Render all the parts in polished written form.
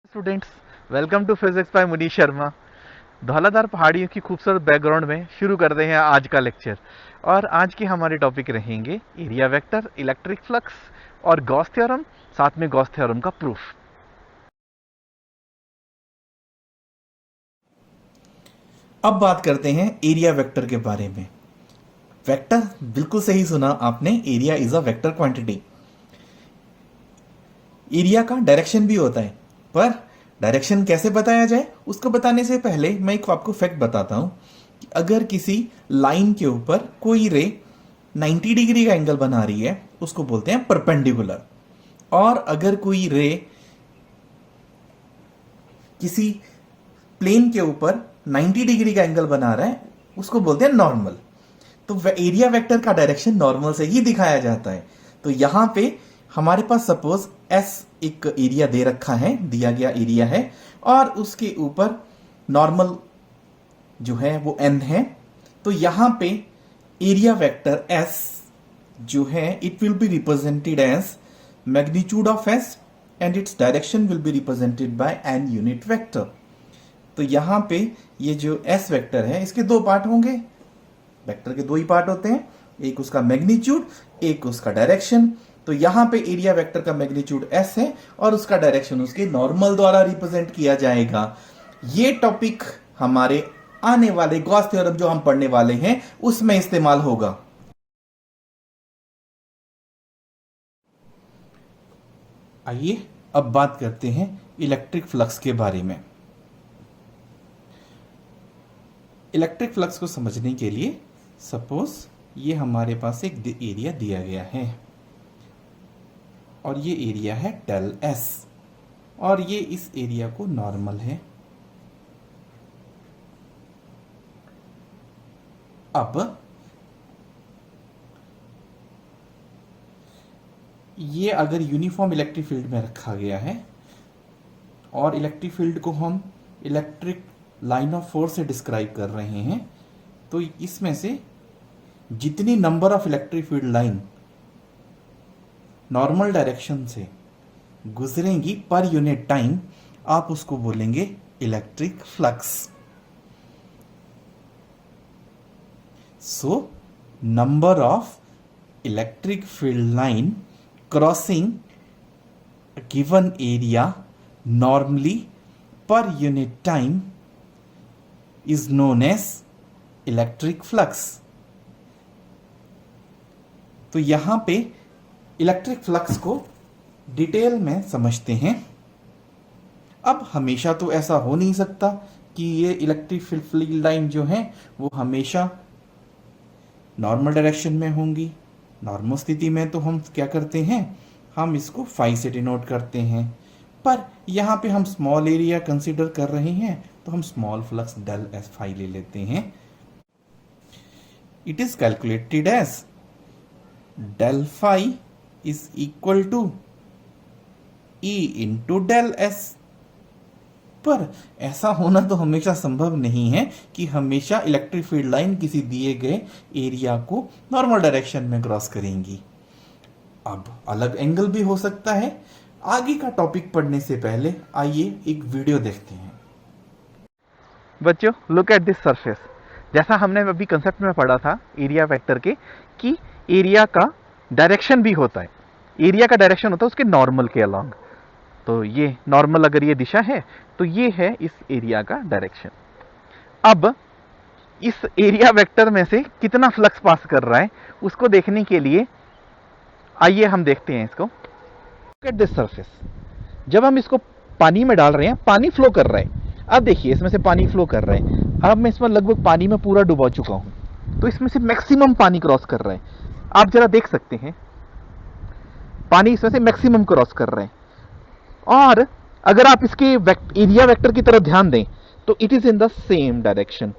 Students, welcome to physics by Munish Sharma. Dhauladhar पहाड़ियों की खूबसूरत बैकग्राउंड में शुरू करते हैं आज का लेक्चर। और आज के हमारे टॉपिक रहेंगे एरिया वेक्टर, इलेक्ट्रिक फ्लक्स और गॉस थ्योरम, साथ में गॉस थ्योरम का प्रूफ। अब बात करते हैं एरिया वेक्टर के बारे में। वेक्टर, बिल्कुल सही सुना आपने, area is a vector quantity. Area का डायरेक्शन भी होता है, पर डायरेक्शन कैसे बताया जाए उसको बताने से पहले मैं एक आपको फैक्ट बताता हूं कि अगर किसी लाइन के ऊपर कोई रे 90 डिग्री का एंगल बना रही है उसको बोलते हैं परपेंडिकुलर, और अगर कोई रे किसी प्लेन के ऊपर 90 डिग्री का एंगल बना रहा है उसको बोलते हैं नॉर्मल। तो एरिया वेक्टर का डायरेक्शन नॉर्मल से ही दिखाया जाता है। तो यहां पे हमारे पास सपोज एस एक एरिया दे रखा है, दिया गया एरिया है, और उसके ऊपर नॉर्मल जो है वो एन है। तो यहां पे एरिया वेक्टर एस जो है it will be represented as magnitude of S and its direction will be represented by an unit vector. तो यहां पे ये जो एस वेक्टर है इसके दो पार्ट होंगे। वेक्टर के दो ही पार्ट होते हैं, एक उसका मैग्नीट्यूड, एक उसका डायरेक्शन। तो यहां पे एरिया वेक्टर का मैग्नीट्यूड एस है और उसका डायरेक्शन उसके नॉर्मल द्वारा रिप्रेजेंट किया जाएगा। ये टॉपिक हमारे आने वाले गॉस थ्योरम जो हम पढ़ने वाले हैं उसमें इस्तेमाल होगा। आइए अब बात करते हैं इलेक्ट्रिक फ्लक्स के बारे में। इलेक्ट्रिक फ्लक्स को समझने के लिए सपोज ये हमारे पास एक एरिया दिया गया है और ये एरिया है डेल एस, और ये इस एरिया को नॉर्मल है। अब ये अगर यूनिफॉर्म इलेक्ट्रिक फील्ड में रखा गया है और इलेक्ट्रिक फील्ड को हम इलेक्ट्रिक लाइन ऑफ फोर्स से डिस्क्राइब कर रहे हैं, तो इसमें से जितनी number of electric field line normal direction से गुजरेंगी पर यूनिट टाइम, आप उसको बोलेंगे electric flux. So number of electric field line crossing given area normally per unit time is known as electric flux. तो यहां पे इलेक्ट्रिक फ्लक्स को detail में समझते हैं। अब हमेशा तो ऐसा हो नहीं सकता कि ये इलेक्ट्रिक फील्ड लाइन जो है वो हमेशा नॉर्मल डायरेक्शन में होंगी। नॉर्मल स्थिति में तो हम क्या करते हैं, हम इसको फाई से डिनोट करते हैं, पर यहां पे हम स्मॉल एरिया कंसीडर कर रहे हैं तो हम small flux del S phi ले लेते हैं। It is calculated as del phi is equal to E into del S. पर ऐसा होना तो हमेशा संभव नहीं है कि हमेशा इलेक्ट्रिक फील्ड लाइन किसी दिए गए एरिया को नॉर्मल डायरेक्शन में क्रॉस करेंगी। अब अलग एंगल भी हो सकता है। आगे का टॉपिक पढ़ने से पहले आइए एक वीडियो देखते हैं। बच्चों, लुक एट दिस सरफेस। जैसा हमने अभी कंसेप्ट में पढ़ा था एरिया वेक्टर के, कि एरिया का डायरेक्शन भी होता है। एरिया का डायरेक्शन होता है उसके नॉर्मल के अलॉन्ग। तो ये नॉर्मल अगर ये दिशा है तो ये है इस एरिया का डायरेक्शन। अब इस एरिया वेक्टर में से कितना फ्लक्स पास कर रहा है उसको देखने के लिए आइए हम देखते हैं इसको। Look at this surface. जब हम इसको पानी में डाल रहे हैं, पानी फ्लो कर रहा है। अब देखिए इसमें से पानी फ्लो कर रहा है। अब मैं इसमें लगभग पानी में पूरा डुबा चुका हूं, तो इसमें से मैक्सिमम पानी क्रॉस कर रहा है। आप जरा देख सकते हैं, पानी इसमें से मैक्सिमम क्रॉस कर रहा है। और अगर आप इसके एरिया वेक्टर की तरफ ध्यान दें तो it is in the same direction,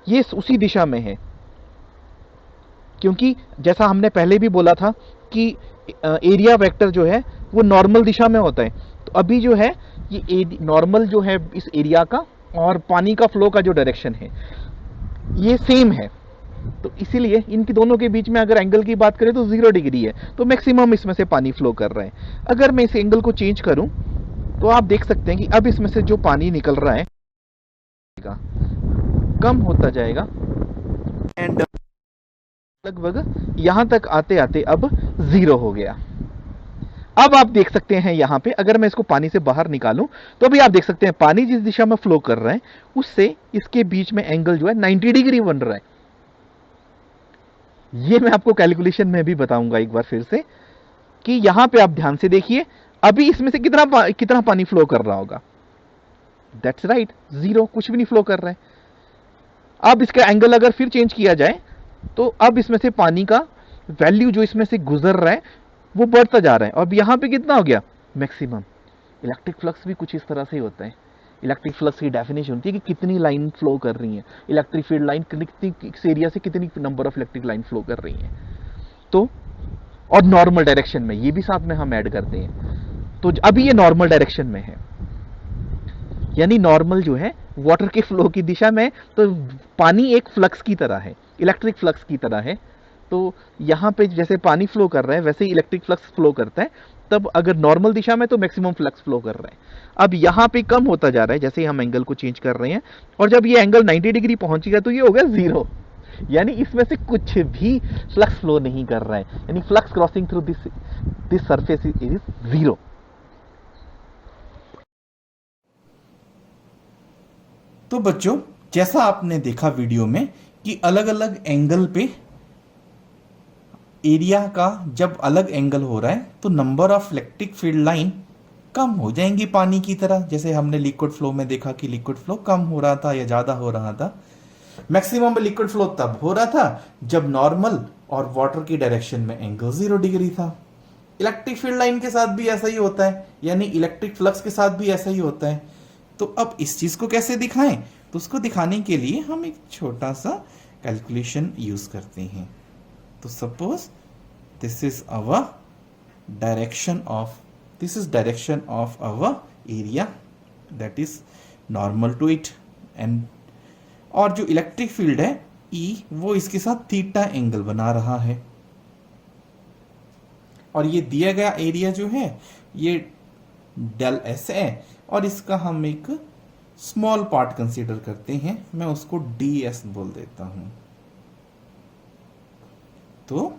ये उसी दिशा में है। क्योंकि जैसा हमने पहले भी बोला था कि एरिया वेक्टर जो है वो नॉर्मल दिशा में होता है। तो अभी जो है ये नॉर्मल जो है इस एरिया का और पानी का फ्लो का जो डायरेक्शन है ये सेम है। तो इसीलिए इनकी दोनों के बीच में अगर एंगल की बात करें तो 0 डिग्री है, तो मैक्सिमम इसमें से पानी फ्लो कर रहा है। अगर मैं इस एंगल को चेंज करूं तो आप देख सकते हैं कि अब इसमें से जो पानी निकल रहा है कम होता जाएगा एंड लगभग यहां तक आते आते अब 0 हो गया। अब आप देख सकते हैं यहां पे अगर मैं इसको पानी से बाहर निकालूं तो अभी आप देख सकते हैं पानी जिस दिशा में फ्लो कर रहा है उससे इसके बीच में एंगल जो है 90 डिग्री बन रहा है। ये मैं आपको कैलकुलेशन में भी बताऊंगा एक बार फिर से कि यहां पे आप ध्यान से देखिए अभी इसमें से कितना पानी फ्लो कर रहा होगा। दैट्स राइट, 0, कुछ भी नहीं फ्लो कर रहा है। अब इसका एंगल अगर फिर चेंज किया जाए तो अब इसमें से पानी का वैल्यू जो इसमें से गुजर रहा है वो बढ़ता जा रहा है। अब यहां पे कितना हो गया? मैक्सिमम। इलेक्ट्रिक फ्लक्स भी कुछ इस तरह से होता है। इलेक्ट्रिक फ्लक्स की डेफिनेशन होती है कि कितनी लाइन फ्लो कर रही है, इलेक्ट्रिक फील्ड लाइन कितनी इस एरिया से कितनी number of electric line flow कर रही है। तो और नॉर्मल डायरेक्शन में, ये भी साथ में हम ऐड करते हैं। तो अभी ये नॉर्मल डायरेक्शन में है, यानी नॉर्मल जो है वाटर के फ्लो की दिशा में, तो पानी एक फ्लक्स की तरह है, इलेक्ट्रिक फ्लक्स की तरह है। तो यहां पे जैसे पानी फ्लो कर रहा है वैसे ही इलेक्ट्रिक फ्लक्स फ्लो करता है। तब अगर नॉर्मल दिशा में तो मैक्सिमम फ्लक्स फ्लो कर रहा है। अब यहां पे कम होता जा रहा है जैसे ही हम एंगल को चेंज कर रहे हैं, और जब ये एंगल 90 डिग्री पहुंचेगा तो ये हो गया 0, यानी इसमें से कुछ भी फ्लक्स फ्लो नहीं कर रहा है, यानी flux crossing through this surface is 0। तो बच्चों, जैसा आपने देखा वीडियो में कि अलग अलग एंगल पे एरिया का जब अलग एंगल हो रहा है तो number of electric field line कम हो जाएंगी पानी की तरह। जैसे हमने लिक्विड फ्लो में देखा कि लिक्विड फ्लो कम हो रहा था या ज्यादा हो रहा था। मैक्सिमम लिक्विड फ्लो तब हो रहा था जब नॉर्मल और वाटर की डायरेक्शन में एंगल 0 डिग्री था। इलेक्ट्रिक फील्ड लाइन के साथ भी ऐसा ही होता है, यानी इलेक्ट्रिक फ्लक्स के साथ भी ऐसा ही होता है। तो अब इस चीज को कैसे दिखाएं? तो उसको दिखाने के लिए हम एक छोटा सा कैलकुलेशन यूज करते हैं। तो suppose this is our direction of our area that is normal to it, and और जो इलेक्ट्रिक फील्ड है E वो इसके साथ थीटा एंगल बना रहा है। और ये दिया गया एरिया जो है ये डेल S है, और इसका हम एक स्मॉल पार्ट कंसीडर करते हैं, मैं उसको ds बोल देता हूं। तो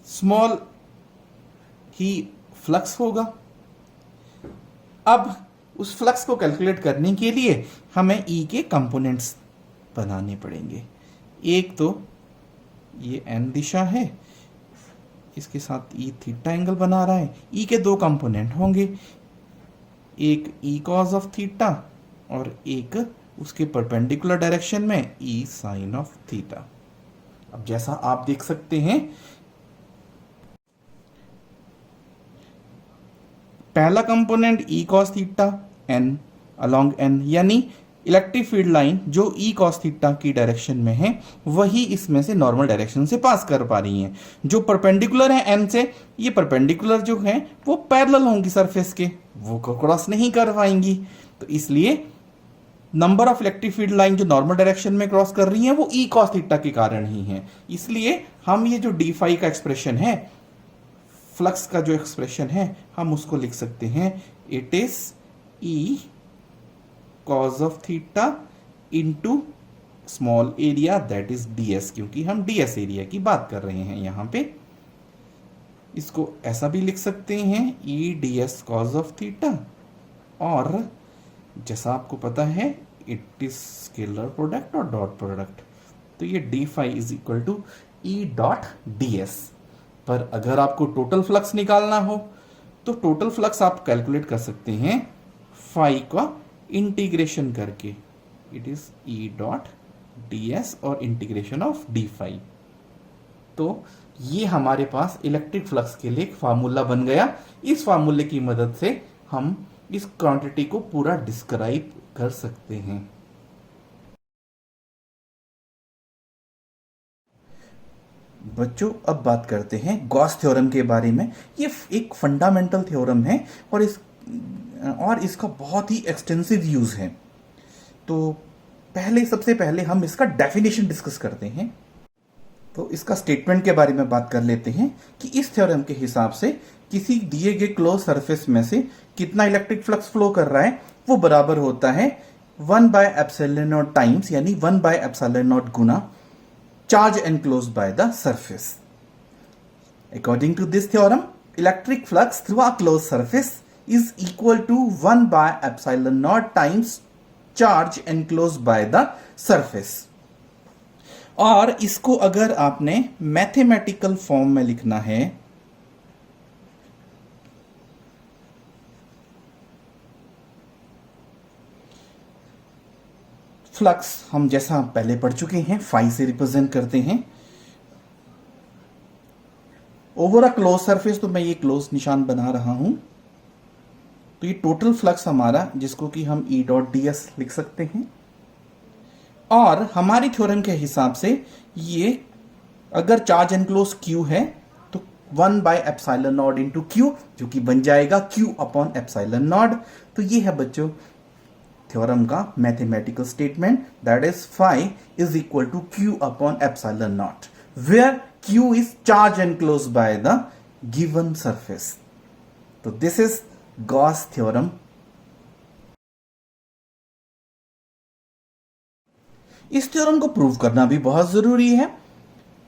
स्मॉल ही फ्लक्स होगा। अब उस फ्लक्स को कैलकुलेट करने के लिए हमें E के कंपोनेंट्स बनाने पड़ेंगे। एक तो ये n दिशा है, इसके साथ E थीटा एंगल बना रहा है। E के दो कंपोनेंट होंगे, एक E cos ऑफ थीटा और एक उसके परपेंडिकुलर डायरेक्शन में E sin ऑफ थीटा। अब जैसा आप देख सकते हैं, पहला component E cos theta n along n, यानी इलेक्ट्रिक फील्ड लाइन जो E cos थीटा की डायरेक्शन में है वही इसमें से नॉर्मल डायरेक्शन से पास कर पा रही हैं। जो परपेंडिकुलर है n से, ये परपेंडिकुलर जो है वो पैरेलल होंगी सरफेस के, वो क्रॉस नहीं कर पाएंगी। तो इसलिए number of electric field line जो नॉर्मल डायरेक्शन में क्रॉस कर रही हैं वो E cos थीटा के कारण ही है। इसलिए हम ये जो d फाई का एक्सप्रेशन है, फ्लक्स का जो एक्सप्रेशन है, हम उसको लिख सकते हैं it is E cos of theta into small area that is ds, क्योंकि हम ds एरिया की बात कर रहे हैं यहां पे। इसको ऐसा भी लिख सकते हैं E ds cos of theta, और जैसा आपको पता है इट इज स्केलर प्रोडक्ट और डॉट प्रोडक्ट, तो ये d phi is equal to E dot ds। पर अगर आपको टोटल फ्लक्स निकालना हो तो टोटल फ्लक्स आप कैलकुलेट कर सकते हैं फाई का इंटीग्रेशन करके, it is E dot ds और इंटीग्रेशन ऑफ d फाई। तो ये हमारे पास इलेक्ट्रिक फ्लक्स के लिए एक फार्मूला बन गया। इस फार्मूले की मदद से हम इस क्वांटिटी को पूरा डिस्क्राइब कर सकते हैं। बच्चों, अब बात करते हैं गॉस थ्योरम के बारे में। ये एक फंडामेंटल थ्योरम है और इसका बहुत ही एक्सटेंसिव यूज है। तो सबसे पहले हम इसका डेफिनेशन डिस्कस करते हैं। तो इसका स्टेटमेंट के बारे में बात कर लेते हैं कि इस थ्योरम के हिसाब से किसी दिए गए क्लोज सरफेस में से कितना इलेक्ट्रिक फ्लक्स फ्लो कर रहा है वो बराबर होता है 1/ε0 टाइम्स, यानी 1/ε0 गुना charge enclose by the surface. According to this theorem, electric flux through a close surface is equal to 1/ε0 times charge enclose by the surface. और इसको अगर आपने मैथमेटिकल फॉर्म में लिखना है फ्लक्स हम जैसा पहले पढ़ चुके हैं फाई से रिप्रेजेंट करते हैं ओवर अ क्लोज सरफेस। तो मैं ये क्लोज निशान बना रहा हूं, तो ये टोटल फ्लक्स हमारा, जिसको कि हम E डॉट डी एस लिख सकते हैं। और हमारी थ्योरम के हिसाब से ये अगर चार्ज एनक्लोज Q है तो 1/ε0 इंटू Q, जो कि बन जाएगा Q अपॉन ε0। तो ये है बच्चों थ्योरम का mathematical statement, that is phi is equal to Q upon ε0, where Q is charge enclose by the given surface. तो दिस इज गॉस थ्योरम। इस थ्योरम को प्रूव करना भी बहुत जरूरी है,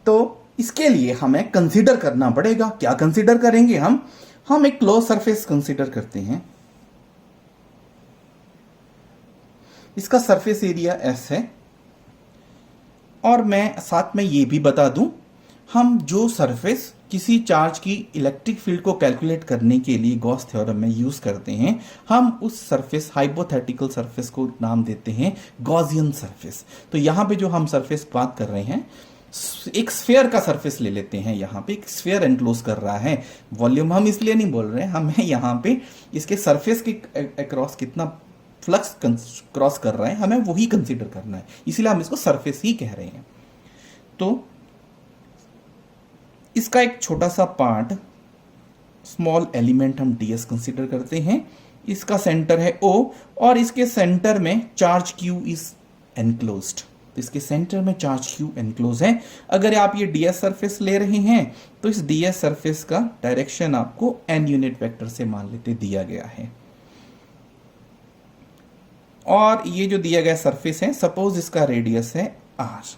तो इसके लिए हमें कंसीडर करना पड़ेगा। क्या कंसीडर करेंगे हम एक क्लोज सरफेस कंसीडर करते हैं। इसका सरफेस एरिया S है, और मैं साथ में ये भी बता दूं, हम जो सरफेस किसी चार्ज की इलेक्ट्रिक फील्ड को कैलकुलेट करने के लिए गॉस थ्योरम में यूज करते हैं, हम उस सरफेस हाइपोथेटिकल सरफेस को नाम देते हैं गॉसियन सरफेस। तो यहां पे जो हम सरफेस बात कर रहे हैं, एक स्फीयर का सरफेस ले लेते हैं। यहां पे एक स्फीयर एनक्लोज कर रहा है, वॉल्यूम हम इसलिए नहीं बोल रहे हैं, हमें यहां पे इसके सरफेस के अक्रॉस कितना फ्लक्स क्रॉस कर रहा है हमें वही कंसीडर करना है, इसलिए हम इसको सरफेस ही कह रहे हैं। तो इसका एक छोटा सा पार्ट, स्मॉल एलिमेंट, हम ds कंसीडर करते हैं। इसका सेंटर है O, और इसके सेंटर में चार्ज Q इज एनक्लोज्ड। तो इसके सेंटर में चार्ज Q एनक्लोज है। अगर आप ये ds सरफेस ले रहे हैं तो इस ds सरफेस का डायरेक्शन आपको n यूनिट वेक्टर से मान लेते दिया गया है। और ये जो दिया गया सरफेस है, सपोज इसका रेडियस है r।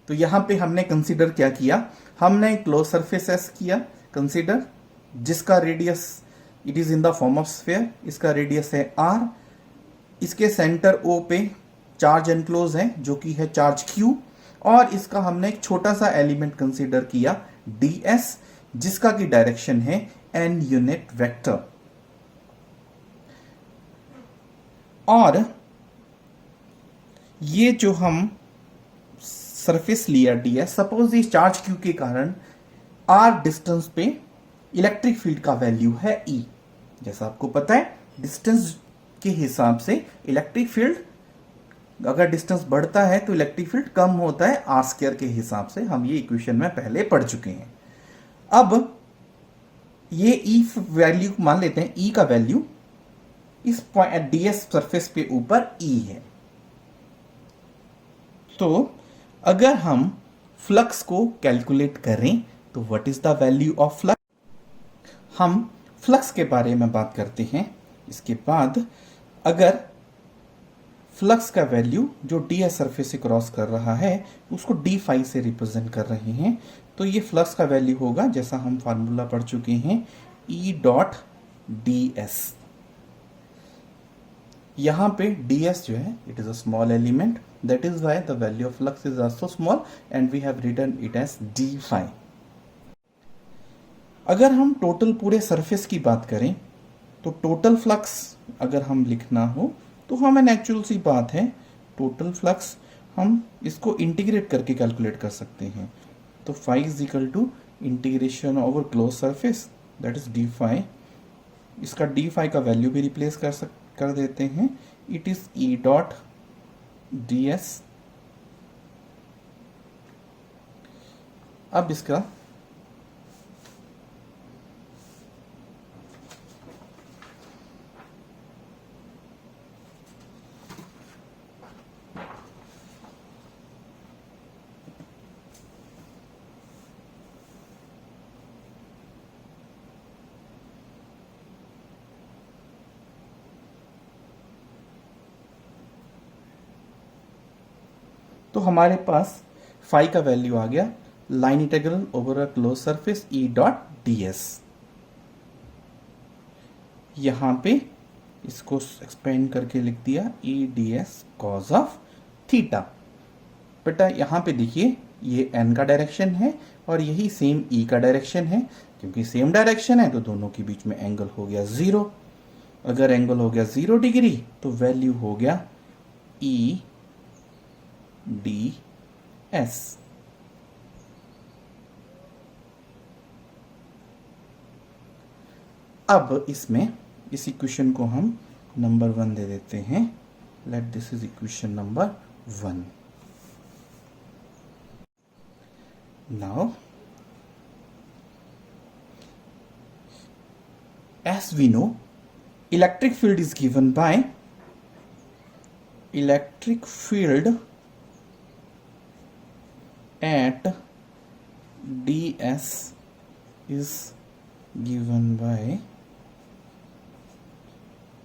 तो यहां पे हमने कंसीडर क्या किया, हमने क्लोज सरफेस S किया कंसीडर, जिसका radius it is in the form of sphere. इसका रेडियस है r, इसके सेंटर O पे चार्ज एनक्लोज है जो कि है चार्ज Q, और इसका हमने एक छोटा सा एलिमेंट कंसीडर किया ds, जिसका की डायरेक्शन है n यूनिट वेक्टर। और ये जो हम सरफेस लिया ds, सपोज इस चार्ज Q के कारण r डिस्टेंस पे इलेक्ट्रिक फील्ड का वैल्यू है E। जैसा आपको पता है, डिस्टेंस के हिसाब से इलेक्ट्रिक फील्ड, अगर डिस्टेंस बढ़ता है तो इलेक्ट्रिक फील्ड कम होता है आर स्क्वायर के हिसाब से। हम ये इक्वेशन में पहले पढ़ चुके हैं। अब ये ई वैल्यू मान लेते हैं, ई का वैल्यू इस पॉइंट डीएस सरफेस पे ऊपर ई है। तो अगर हम फ्लक्स को कैलकुलेट करें तो what is the value of flux. हम फ्लक्स के बारे में बात करते हैं। इसके बाद अगर फ्लक्स का वैल्यू जो डी एस सरफेस से क्रॉस कर रहा है उसको डी फाई से रिप्रेजेंट कर रहे हैं, तो ये फ्लक्स का वैल्यू होगा, जैसा हम फार्मूला पढ़ चुके हैं, ई डॉट डी एस। यहां पे ds जो है it is a small element, that is why the value of flux is also small and we have written it as d phi. अगर हम टोटल पूरे सरफेस की बात करें तो टोटल फ्लक्स अगर हम लिखना हो तो हमें नेचुरल सी बात है, टोटल फ्लक्स हम इसको इंटीग्रेट करके कैलकुलेट कर सकते हैं। तो phi is equal to integration over close surface, that is D phi. इसका डी फाई का वैल्यू भी रिप्लेस कर देते हैं, it is E dot D S. अब इसका तो हमारे पास फाई का वैल्यू आ गया line integral over a close surface E dot D S. यहां पे इसको एक्सपेंड करके लिख दिया E D S cause of theta. बेटा यहां पे देखिए ये एन का डायरेक्शन है और यही सेम ई का डायरेक्शन है। क्योंकि सेम डायरेक्शन है तो दोनों के बीच में एंगल हो गया 0। अगर एंगल हो गया 0 डिग्री तो वैल्यू हो गया ई डी एस। अब इसमें इस इक्वेशन को हम नंबर 1 दे देते हैं। Let this is equation number 1। Now as we know, electric field is given by electric field at ds is given by,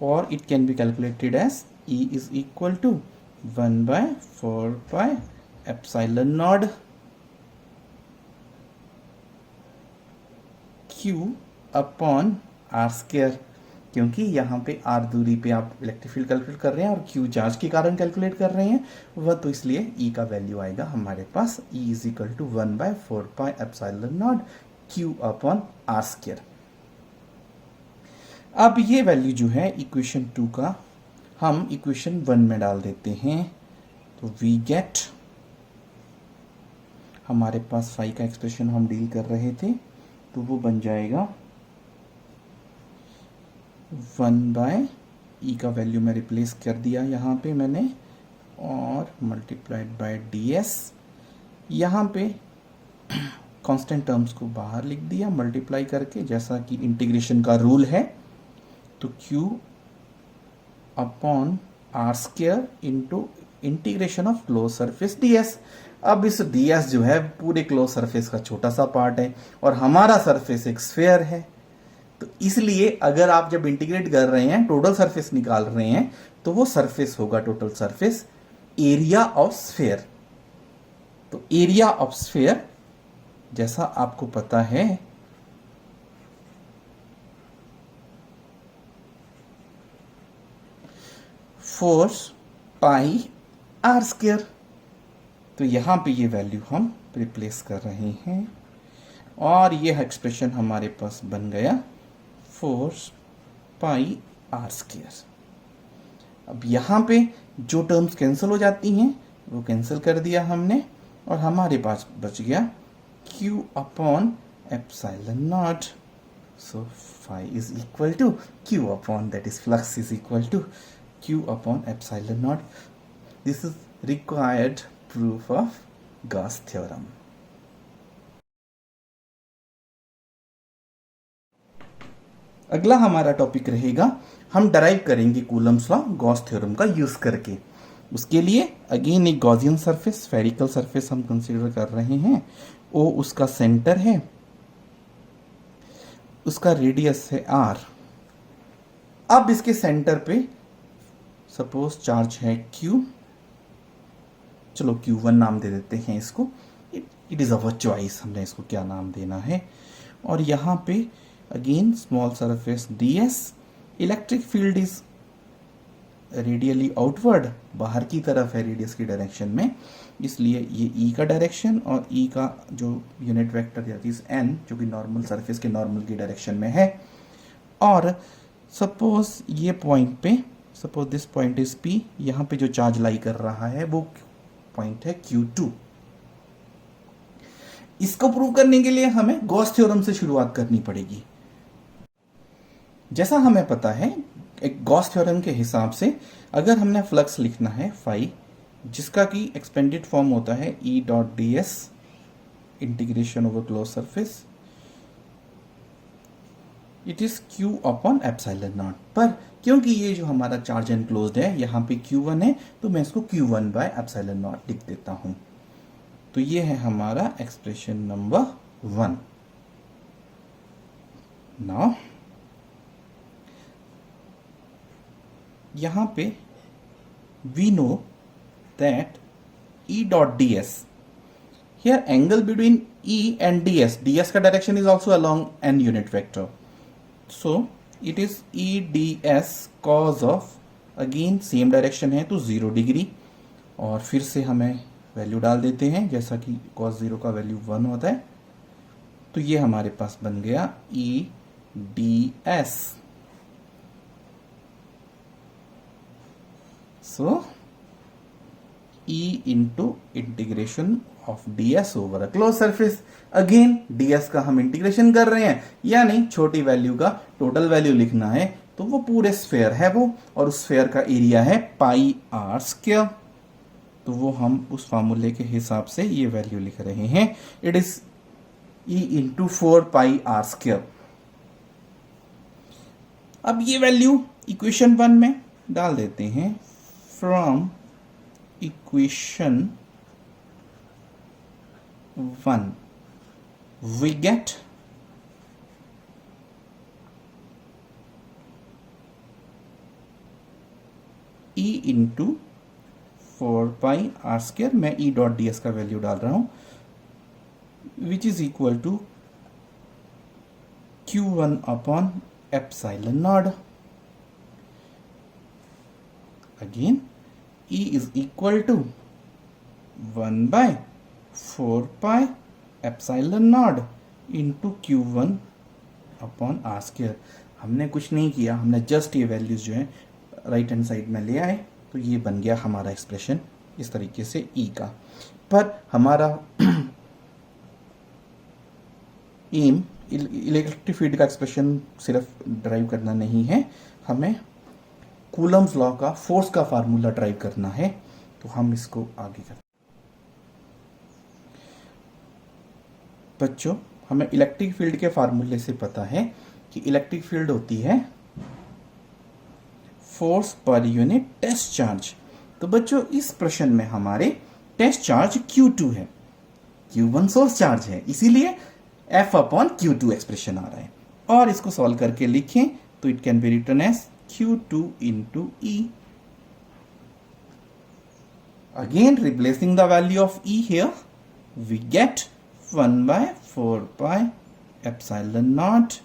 or it can be calculated as E is equal to 1 by 4 pi epsilon naught Q upon R square. क्योंकि यहाँ पे are दूरी पे आप electric field calculate कर रहे हैं और क्यू चार्ज के कारण कैलकुलेट कर रहे हैं वह, तो इसलिए ई का वैल्यू आएगा हमारे पास E is equal to 1 by 4 pi epsilon naught Q upon R square. अब ये वैल्यू जो है इक्वेशन 2 का हम इक्वेशन 1 में डाल देते हैं तो वी गेट, हमारे पास फाई का एक्सप्रेशन हम डील कर रहे थे तो वो बन जाएगा 1 बाय ई का वैल्यू में रिप्लेस कर दिया यहाँ पे मैंने और मल्टीप्लाइड बाय डी एस। यहाँ पे कांस्टेंट टर्म्स को बाहर लिख दिया मल्टीप्लाई करके, जैसा कि इंटीग्रेशन का रूल है। तो Q upon R square into integration of close surface D S. अब इस डी एस जो है पूरे क्लोज सरफेस का छोटा सा पार्ट है और हमारा सरफेस एक स्फेयर है। तो इसलिए अगर आप जब इंटीग्रेट कर रहे हैं टोटल सरफेस निकाल रहे हैं तो वो सरफेस होगा total surface area of sphere. तो एरिया ऑफ स्फेयर जैसा आपको पता है फोर्स पाई आर स्क्वायर। तो यहां पे ये वैल्यू हम रिप्लेस कर रहे हैं और ये एक्सप्रेशन हमारे पास बन गया फोर्स पाई आर स्क्वायर। अब यहाँ पे जो टर्म्स कैंसिल हो जाती हैं वो कैंसिल कर दिया हमने और हमारे पास बच गया Q upon epsilon naught. So phi is equal to Q upon that is flux is equal to Q upon epsilon naught. This is required proof of Gauss theorem. अगला हमारा टॉपिक रहेगा हम डराइव करेंगे कूलम्स लॉ गॉस थ्योरम का use करके। उसके लिए again एक गॉसियन सरफेस स्फेरिकल सरफेस हम कंसीडर कर रहे हैं। ओ उसका सेंटर है, उसका रेडियस है r। अब इसके सेंटर पे सपोज चार्ज है q, चलो q1 नाम दे देते हैं इसको, इट इज अवर चॉइस हमने इसको क्या नाम देना है। और यहाँ पे again small surface ds, electric field is radially outward, बाहर की तरफ है रेडियस की डायरेक्शन में, इसलिए ये E का डायरेक्शन और E का जो unit vector that is n जो कि नॉर्मल सरफेस के नॉर्मल की डायरेक्शन में है। और सपोज ये पॉइंट पे, suppose this point is P, यहाँ पे जो चार्ज लाई कर रहा है वो पॉइंट है Q2। इसको प्रूव करने के लिए हमें गॉस थ्योरम से शुरुआत करनी पड़ेगी। जैसा हमें पता है एक गॉस थ्योरम के हिसाब से अगर हमने फ्लक्स लिखना है फाई, जिसका कि एक्सपेंडेड फॉर्म होता है E dot D S integration over close surface, it is Q upon epsilon not. पर क्योंकि ये जो हमारा चार्ज एनक्लोज्ड है यहाँ पे Q1 है तो मैं इसको Q1 बाय एप्सिलॉन नॉट लिख देता हूं। तो ये है हमारा एक्सप्रेशन नंबर 1। नाउ यहां पे we know that E dot ds. Here angle between E and ds का direction is also along n unit vector. So it is E ds cos of, again same direction है तो 0 degree, और फिर से हमें value डाल देते हैं जैसा कि cos 0 का वैल्यू 1 होता है, तो ये हमारे पास बन गया E ds. So E into integration of ds over a closed surface. Again ds का हम इंटीग्रेशन कर रहे हैं, यानी छोटी वैल्यू का टोटल वैल्यू लिखना है तो वो पूरे स्फेयर है वो, और उस स्फेयर का एरिया है पाई आर स्क्वायर, तो वो हम उस फार्मूले के हिसाब से ये वैल्यू लिख रहे हैं. It is E into 4 pi R square. अब ये वैल्यू इक्वेशन 1 में डाल देते हैं. From equation 1 we get E into 4 pi R square, मैं E डॉट डी एस का वैल्यू डाल रहा हूं, which is equal to Q1 upon epsilon naught. Again E is equal to 1 by 4 pi epsilon naught into Q1 upon R square. हमने कुछ नहीं किया, हमने जस्ट ये वैल्यूज जो है राइट हैंड साइड में ले आए, तो ये बन गया हमारा एक्सप्रेशन इस तरीके से E का. पर हमारा एम इलेक्ट्रिक फील्ड का एक्सप्रेशन सिर्फ ड्राइव करना नहीं है, हमें कूलम्स लॉ का फोर्स का फार्मूला ड्राइव करना है, तो हम इसको आगे करते हैं. बच्चों, हमें इलेक्ट्रिक फील्ड के फार्मूले से पता है कि इलेक्ट्रिक फील्ड होती है force per unit test charge. तो बच्चों इस प्रश्न में हमारे टेस्ट चार्ज Q2 है, Q1 सोर्स चार्ज है, इसीलिए F अपॉन Q2 एक्सप्रेशन आ रहा है. और इसको सॉल्व करके लिखें तो it can be written as Q2 into E. Again replacing the value of E here, we get 1 by 4 pi epsilon naught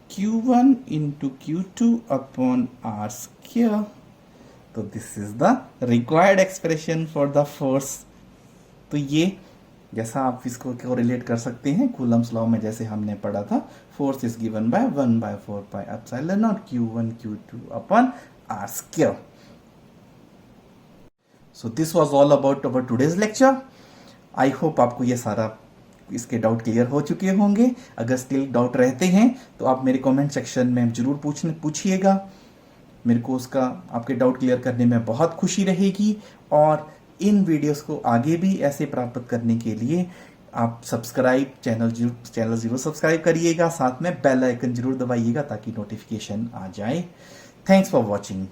Q1 into Q2 upon R square. तो this is the required expression for the force. तो ये जैसा आप इसको correlate कर सकते हैं Coulomb's law में, जैसे हमने पढ़ा था, force is given by 1 by 4 pi epsilon naught Q1 Q2 upon R square. So this was all about our today's lecture. I hope आपको ये सारा इसके डाउट क्लियर हो चुके होंगे. अगर स्टिल डाउट रहते हैं तो आप मेरे कमेंट सेक्शन में जरूर पूछिएगा. मेरे को उसका आपके डाउट क्लियर करने में बहुत खुशी रहेगी. और इन वीडियोस को आगे भी ऐसे प्राप्त करने के लिए आप चैनल जरूर सब्सक्राइब करिएगा, साथ में बेल आइकन जरूर दबाइएगा ताकि नोटिफिकेशन आ जाए. Thanks for watching.